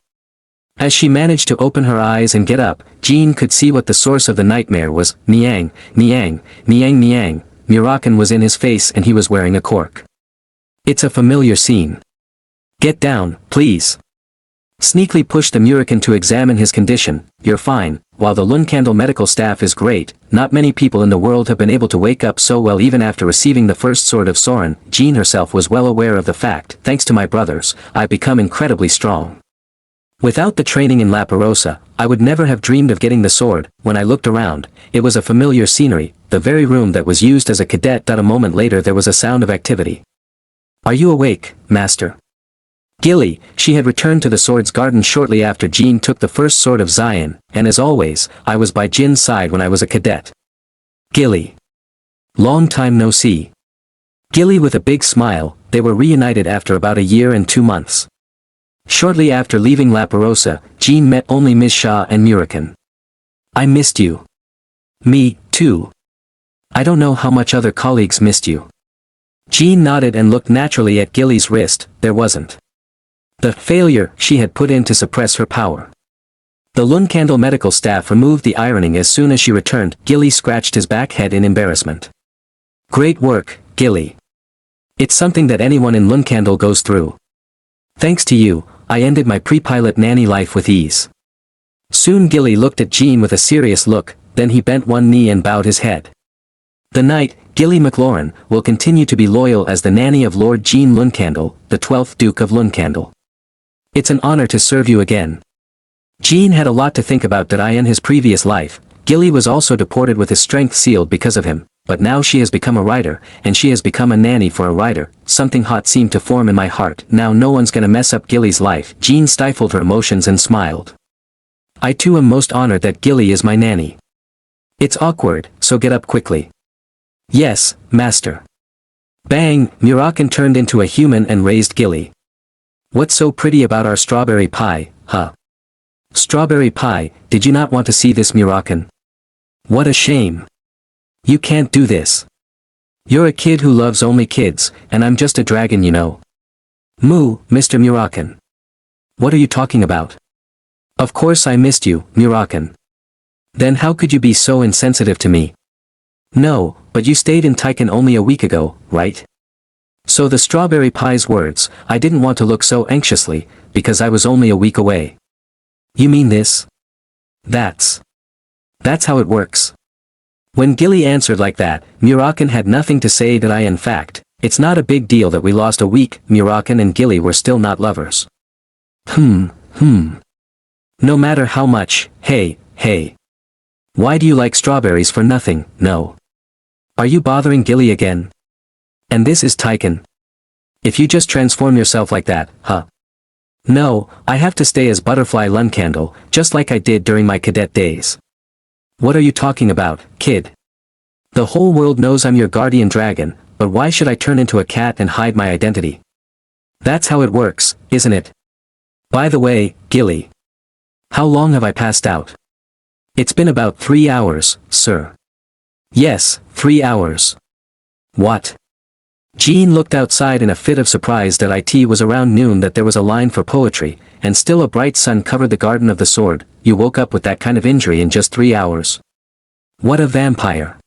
As she managed to open her eyes and get up, Jean could see what the source of the nightmare was. Niang, Niang, Niang Niang, Murakan was in his face and he was wearing a cork. It's a familiar scene. Get down, please. Sneakily pushed the Murakan to examine his condition. You're fine. While the Lunkandel medical staff is great, not many people in the world have been able to wake up so well even after receiving the first sword of Soren. Jean herself was well aware of the fact. Thanks to my brothers, I've become incredibly strong. Without the training in La Perosa, I would never have dreamed of getting the sword. When I looked around, it was a familiar scenery, the very room that was used as a cadet. A moment later there was a sound of activity. Are you awake, Master? Gilly, she had returned to the Swords Garden shortly after Jean took the first sword of Zion, and as always, I was by Jin's side when I was a cadet. Gilly. Long time no see. Gilly with a big smile. They were reunited after about a year and 2 months. Shortly after leaving La Perosa, Jean met only Ms. Shaw and Murakan. I missed you. Me, too. I don't know how much other colleagues missed you. Jean nodded and looked naturally at Gilly's wrist. There wasn't the failure she had put in to suppress her power. The Lunkandel medical staff removed the ironing as soon as she returned. Gilly scratched his back head in embarrassment. Great work, Gilly. It's something that anyone in Lunkandel goes through. Thanks to you, I ended my pre-pilot nanny life with ease. Soon Gilly looked at Jean with a serious look, then he bent one knee and bowed his head. The knight, Gilly McLaurin, will continue to be loyal as the nanny of Lord Jean Lunkandel, the 12th Duke of Lunkandel. It's an honor to serve you again. Jean had a lot to think about. In his previous life, Gilly was also deported with his strength sealed because of him, but now she has become a rider, and she has become a nanny for a rider. Something hot seemed to form in my heart. Now no one's gonna mess up Gilly's life. Jean stifled her emotions and smiled. I too am most honored that Gilly is my nanny. It's awkward, so get up quickly. Yes, Master. Bang, Murakan turned into a human and raised Gilly. What's so pretty about our strawberry pie, huh? Strawberry pie, did you not want to see this, Murakan? What a shame. You can't do this. You're a kid who loves only kids, and I'm just a dragon, you know. Moo, Mr. Murakan. What are you talking about? Of course I missed you, Murakan. Then how could you be so insensitive to me? No, but you stayed in Taiken only a week ago, right? So the strawberry pie's words, I didn't want to look so anxiously, because I was only a week away. You mean this? That's how it works. When Gilly answered like that, Murakan had nothing to say. In fact, it's not a big deal that we lost a week. Murakan and Gilly were still not lovers. No matter how much, hey. Why do you like strawberries for nothing? No. Are you bothering Gilly again? And this is Taiken. If you just transform yourself like that, huh? No, I have to stay as Butterfly Lunkandel, just like I did during my cadet days. What are you talking about, kid? The whole world knows I'm your guardian dragon, but why should I turn into a cat and hide my identity? That's how it works, isn't it? By the way, Gilly. How long have I passed out? It's been about 3 hours, sir. Yes, 3 hours. What? Jean looked outside in a fit of surprise. It was around noon that there was a line for poetry, and still a bright sun covered the garden of the sword. You woke up with that kind of injury in just 3 hours. What a vampire.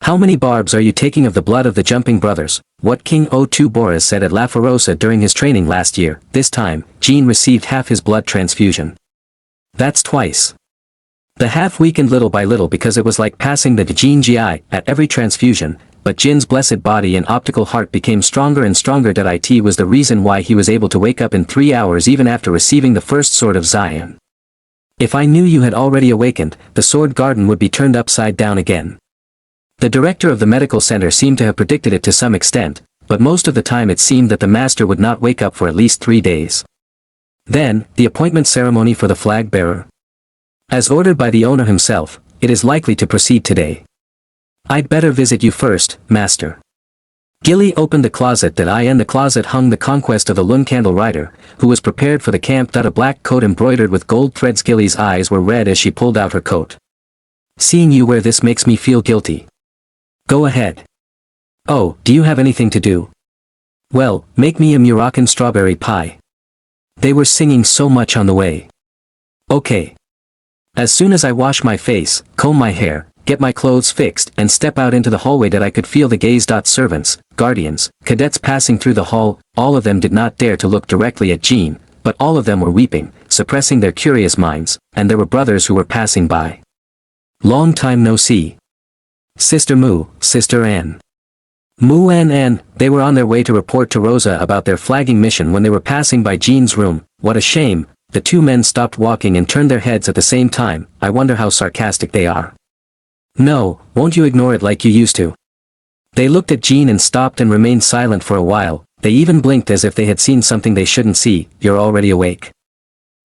How many barbs are you taking of the blood of the jumping brothers? What King O2 Boris said at La Ferosa during his training last year. This time, Jean received half his blood transfusion. That's twice. The half weakened little by little because it was like passing the Jean GI at every transfusion, but Jin's blessed body and optical heart became stronger and stronger. It was the reason why he was able to wake up in 3 hours even after receiving the first sword of Zion. If I knew you had already awakened, the sword garden would be turned upside down again. The director of the medical center seemed to have predicted it to some extent, but most of the time it seemed that the master would not wake up for at least 3 days. Then, the appointment ceremony for the flag bearer. As ordered by the owner himself, it is likely to proceed today. I'd better visit you first, Master. Gilly opened the closet that I in the closet hung the conquest of the Lun Candle Rider, who was prepared for the camp. A black coat embroidered with gold threads. Gilly's eyes were red as she pulled out her coat. Seeing you wear this makes me feel guilty. Go ahead. Oh, do you have anything to do? Well, make me a Moroccan strawberry pie. They were singing so much on the way. Okay. As soon as I wash my face, comb my hair, get my clothes fixed, and step out into the hallway that I could feel the gaze. Servants, guardians, cadets passing through the hall, all of them did not dare to look directly at Jean, but all of them were weeping, suppressing their curious minds, and there were brothers who were passing by. Long time no see. Sister Moo, Sister Anne. Moo and Anne, they were on their way to report to Rosa about their flagging mission when they were passing by Jean's room. What a shame, the two men stopped walking and turned their heads at the same time. I wonder how sarcastic they are. No, won't you ignore it like you used to? They looked at Jean and stopped and remained silent for a while. They even blinked as if they had seen something they shouldn't see. You're already awake.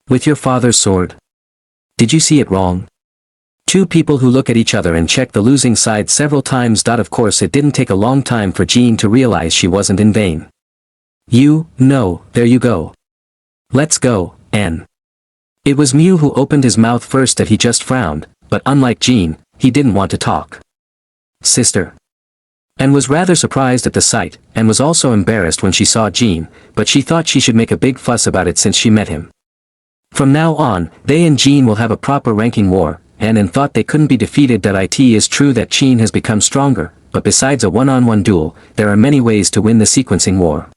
With your father's sword. Did you see it wrong? Two people who look at each other and check the losing side several times. Of course it didn't take a long time for Jean to realize she wasn't in vain. No, there you go. Let's go, Anne. It was Mew who opened his mouth first. That he just frowned, but unlike Jean, he didn't want to talk. Sister. Anne was rather surprised at the sight, and was also embarrassed when she saw Jean, but she thought she should make a big fuss about it since she met him. From now on, they and Jean will have a proper ranking war, and Anne thought they couldn't be defeated. It is true that Jean has become stronger, but besides a one-on-one duel, there are many ways to win the sequencing war.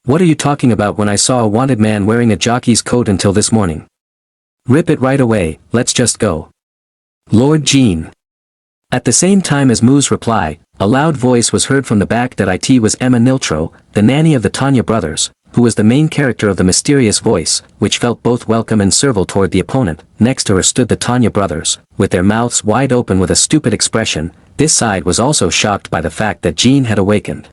What are you talking about? When I saw a wanted man wearing a jockey's coat until this morning. Rip it right away, let's just go. Lord Jean. At the same time as Moo's reply, a loud voice was heard from the back. It was Emma Niltro, the nanny of the Tanya brothers, who was the main character of the mysterious voice, which felt both welcome and servile toward the opponent. Next to her stood the Tanya brothers, with their mouths wide open with a stupid expression. This side was also shocked by the fact that Jean had awakened.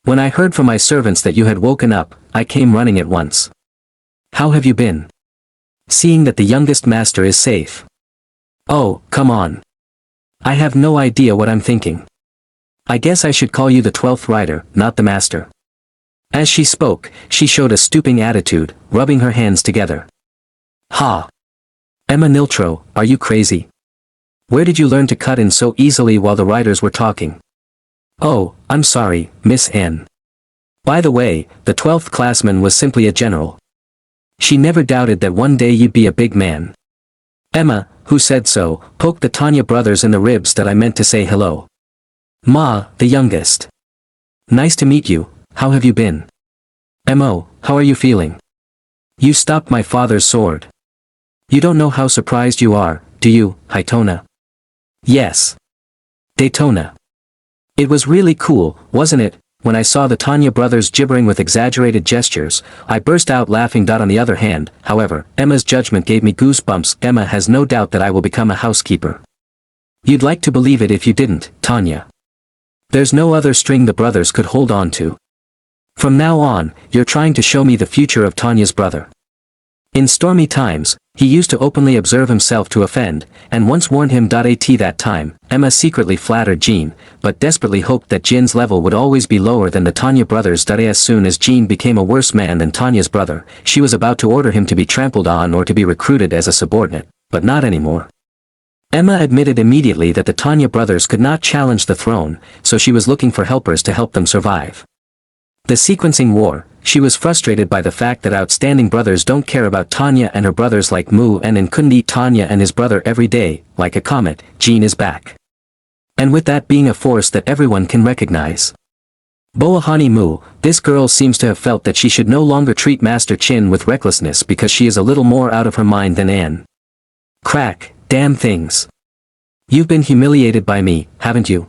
When I heard from my servants that you had woken up, I came running at once. How have you been? Seeing that the youngest master is safe. Oh, come on. I have no idea what I'm thinking. I guess I should call you the 12th rider, not the master. As she spoke, she showed a stooping attitude, rubbing her hands together. Ha! Emma Niltro, are you crazy? Where did you learn to cut in so easily while the riders were talking? Oh, I'm sorry, Miss Anne. By the way, the 12th classman was simply a general. She never doubted that one day you'd be a big man. Emma, who said so, poked the Tanya brothers in the ribs. I meant to say hello. Ma, the youngest. Nice to meet you, how have you been? Mo, how are you feeling? You stopped my father's sword. You don't know how surprised you are, do you, Hytona? Yes. Daytona. It was really cool, wasn't it? When I saw the Tanya brothers gibbering with exaggerated gestures, I burst out laughing. On the other hand, however, Emma's judgment gave me goosebumps. Emma has no doubt that I will become a housekeeper. You'd like to believe it if you didn't, Tanya. There's no other string the brothers could hold on to. From now on, you're trying to show me the future of Tanya's brother. In stormy times, he used to openly observe himself to offend, and once warned him. At that time, Emma secretly flattered Jean, but desperately hoped that Jin's level would always be lower than the Tanya brothers'. As soon as Jean became a worse man than Tanya's brother, she was about to order him to be trampled on or to be recruited as a subordinate, but not anymore. Emma admitted immediately that the Tanya brothers could not challenge the throne, so she was looking for helpers to help them survive. The sequencing war, she was frustrated by the fact that outstanding brothers don't care about Tanya and her brothers like Moo and couldn't eat Tanya and his brother every day. Like a comet, Jean is back. And with that being a force that everyone can recognize. Boahani Moo, this girl seems to have felt that she should no longer treat Master Chin with recklessness because she is a little more out of her mind than Anne. Crack, damn things. You've been humiliated by me, haven't you?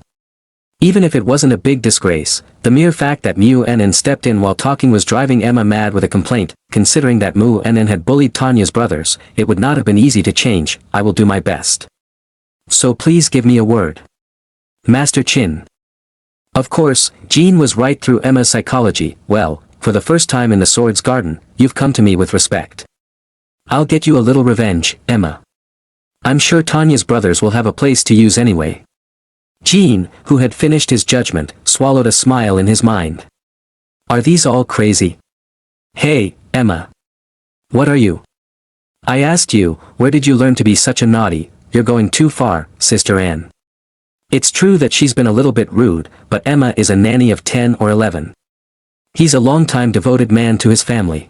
Even if it wasn't a big disgrace, the mere fact that Mu Nen stepped in while talking was driving Emma mad with a complaint. Considering that Mu Nen had bullied Tanya's brothers, it would not have been easy to change. I will do my best. So please give me a word. Master Chin. Of course, Jean was right through Emma's psychology. Well, for the first time in the Sword's Garden, you've come to me with respect. I'll get you a little revenge, Emma. I'm sure Tanya's brothers will have a place to use anyway. Jean, who had finished his judgment, swallowed a smile in his mind. Are these all crazy? Hey, Emma. What are you? I asked you, where did you learn to be such a naughty? You're going too far, Sister Anne. It's true that she's been a little bit rude, but Emma is a nanny of 10 or 11. He's a long-time devoted man to his family.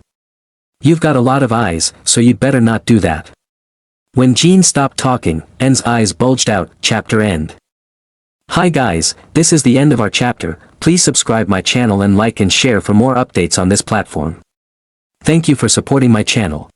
You've got a lot of eyes, so you'd better not do that. When Jean stopped talking, Anne's eyes bulged out. Chapter end. Hi guys, this is the end of our chapter. Please subscribe my channel and like and share for more updates on this platform. Thank you for supporting my channel.